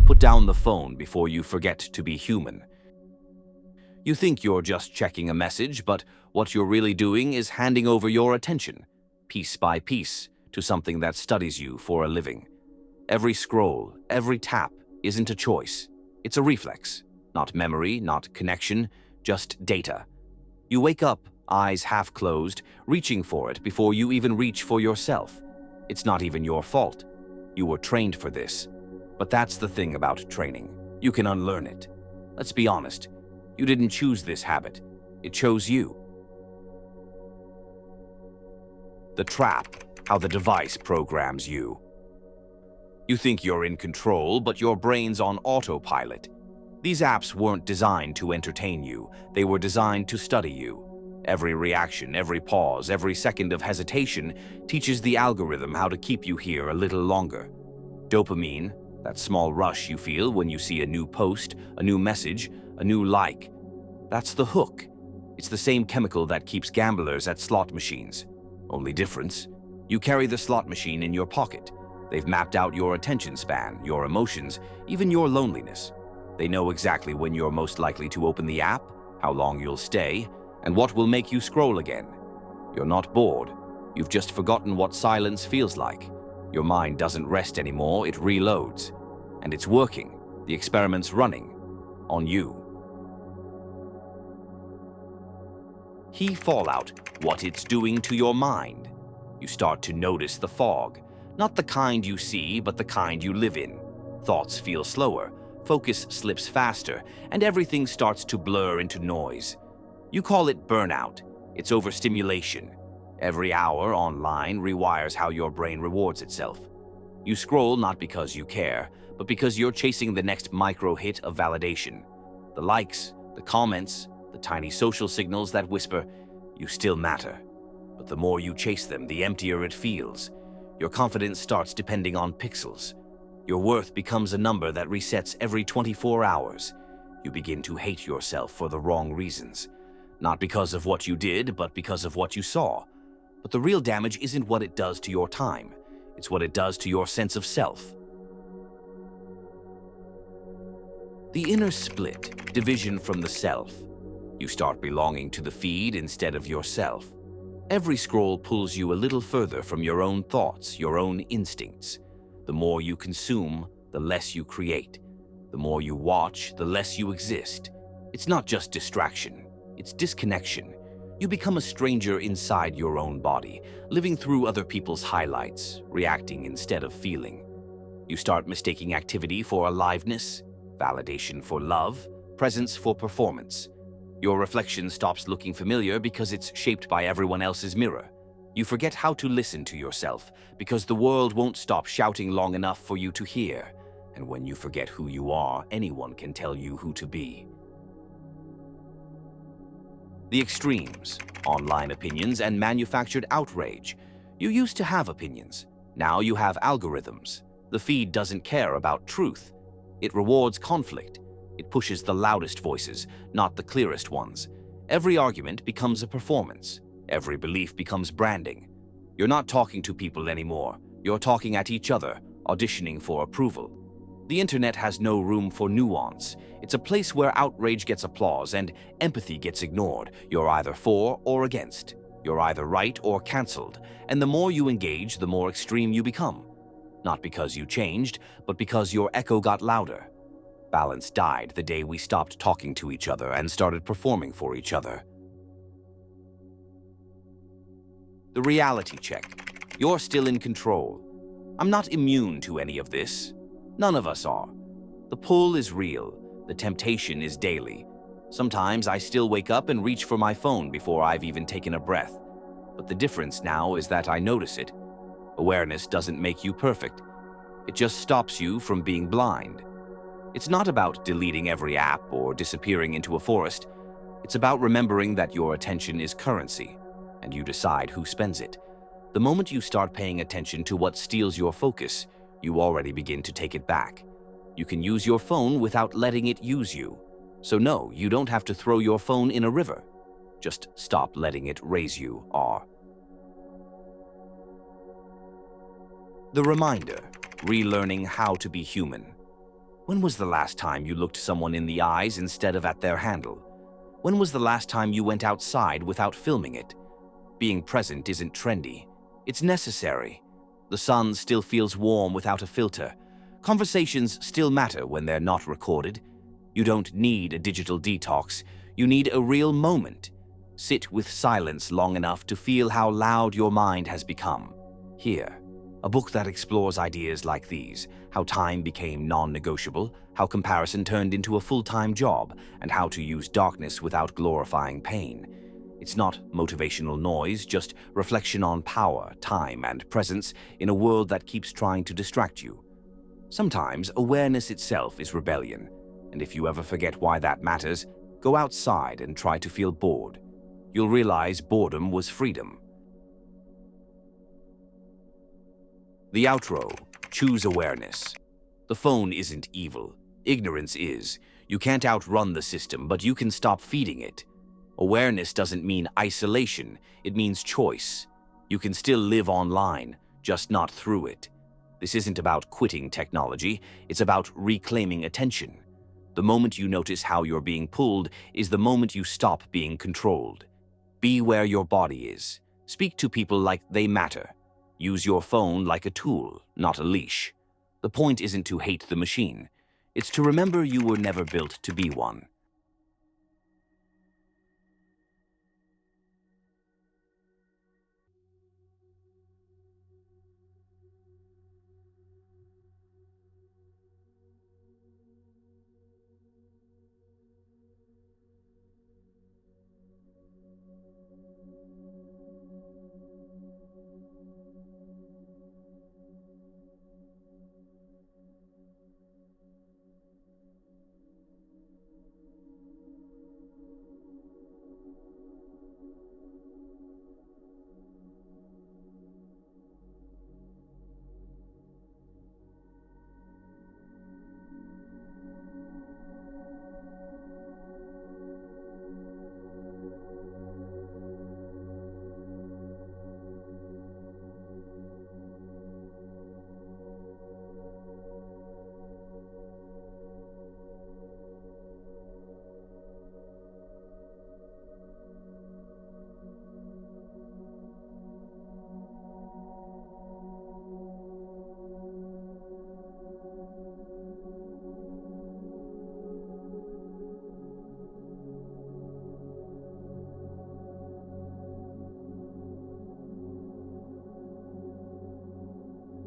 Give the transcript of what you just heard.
Put down the phone before you forget to be human. You think you're just checking a message, but what you're really doing is handing over your attention, piece by piece, to something that studies you for a living. Every scroll, every tap isn't a choice. It's a reflex. Not memory, not connection, just data. You wake up, eyes half closed, reaching for it before you even reach for yourself. It's not even your fault. You were trained for this. But that's the thing about training. You can unlearn it. Let's be honest. You didn't choose this habit. It chose you. The trap, how the device programs you. You think you're in control, but your brain's on autopilot. These apps weren't designed to entertain you. They were designed to study you. Every reaction, every pause, every second of hesitation teaches the algorithm how to keep you here a little longer. Dopamine, that small rush you feel when you see a new post, a new message, a new like. That's the hook. It's the same chemical that keeps gamblers at slot machines. Only difference, you carry the slot machine in your pocket. They've mapped out your attention span, your emotions, even your loneliness. They know exactly when you're most likely to open the app, how long you'll stay, and what will make you scroll again. You're not bored. You've just forgotten what silence feels like. Your mind doesn't rest anymore, it reloads. And it's working. The experiment's running. On you. Key fallout, what it's doing to your mind. You start to notice the fog. Not the kind you see, but the kind you live in. Thoughts feel slower, focus slips faster, and everything starts to blur into noise. You call it burnout. It's overstimulation. Every hour online rewires how your brain rewards itself. You scroll not because you care, but because you're chasing the next micro hit of validation. The likes, the comments, the tiny social signals that whisper, you still matter. But the more you chase them, the emptier it feels. Your confidence starts depending on pixels. Your worth becomes a number that resets every 24 hours. You begin to hate yourself for the wrong reasons. Not because of what you did, but because of what you saw. But the real damage isn't what it does to your time. It's what it does to your sense of self. The inner split, division from the self. You start belonging to the feed instead of yourself. Every scroll pulls you a little further from your own thoughts, your own instincts. The more you consume, the less you create. The more you watch, the less you exist. It's not just distraction, it's disconnection. You become a stranger inside your own body, living through other people's highlights, reacting instead of feeling. You start mistaking activity for aliveness, validation for love, presence for performance. Your reflection stops looking familiar because it's shaped by everyone else's mirror. You forget how to listen to yourself because the world won't stop shouting long enough for you to hear. And when you forget who you are, anyone can tell you who to be. The extremes, online opinions and manufactured outrage. You used to have opinions. Now you have algorithms. The feed doesn't care about truth. It rewards conflict. It pushes the loudest voices, not the clearest ones. Every argument becomes a performance. Every belief becomes branding. You're not talking to people anymore. You're talking at each other, auditioning for approval. The internet has no room for nuance. It's a place where outrage gets applause and empathy gets ignored. You're either for or against. You're either right or cancelled. And the more you engage, the more extreme you become. Not because you changed, but because your echo got louder. Balance died the day we stopped talking to each other and started performing for each other. The reality check. You're still in control. I'm not immune to any of this. None of us are. The pull is real. The temptation is daily. Sometimes I still wake up and reach for my phone before I've even taken a breath. But the difference now is that I notice it. Awareness doesn't make you perfect. It just stops you from being blind. It's not about deleting every app or disappearing into a forest. It's about remembering that your attention is currency, and you decide who spends it. The moment you start paying attention to what steals your focus, you already begin to take it back. You can use your phone without letting it use you. So no, you don't have to throw your phone in a river. Just stop letting it raise you, The reminder, relearning how to be human. When was the last time you looked someone in the eyes instead of at their handle? When was the last time you went outside without filming it? Being present isn't trendy. It's necessary. The sun still feels warm without a filter. Conversations still matter when they're not recorded. You don't need a digital detox. You need a real moment. Sit with silence long enough to feel how loud your mind has become. Here, a book that explores ideas like these: how time became non-negotiable, how comparison turned into a full-time job, and how to use darkness without glorifying pain. It's not motivational noise, just reflection on power, time, and presence in a world that keeps trying to distract you. Sometimes awareness itself is rebellion, and if you ever forget why that matters, go outside and try to feel bored. You'll realize boredom was freedom. The outro, choose awareness. The phone isn't evil. Ignorance is. You can't outrun the system, but you can stop feeding it. Awareness doesn't mean isolation, it means choice. You can still live online, just not through it. This isn't about quitting technology, it's about reclaiming attention. The moment you notice how you're being pulled is the moment you stop being controlled. Be where your body is. Speak to people like they matter. Use your phone like a tool, not a leash. The point isn't to hate the machine. It's to remember you were never built to be one.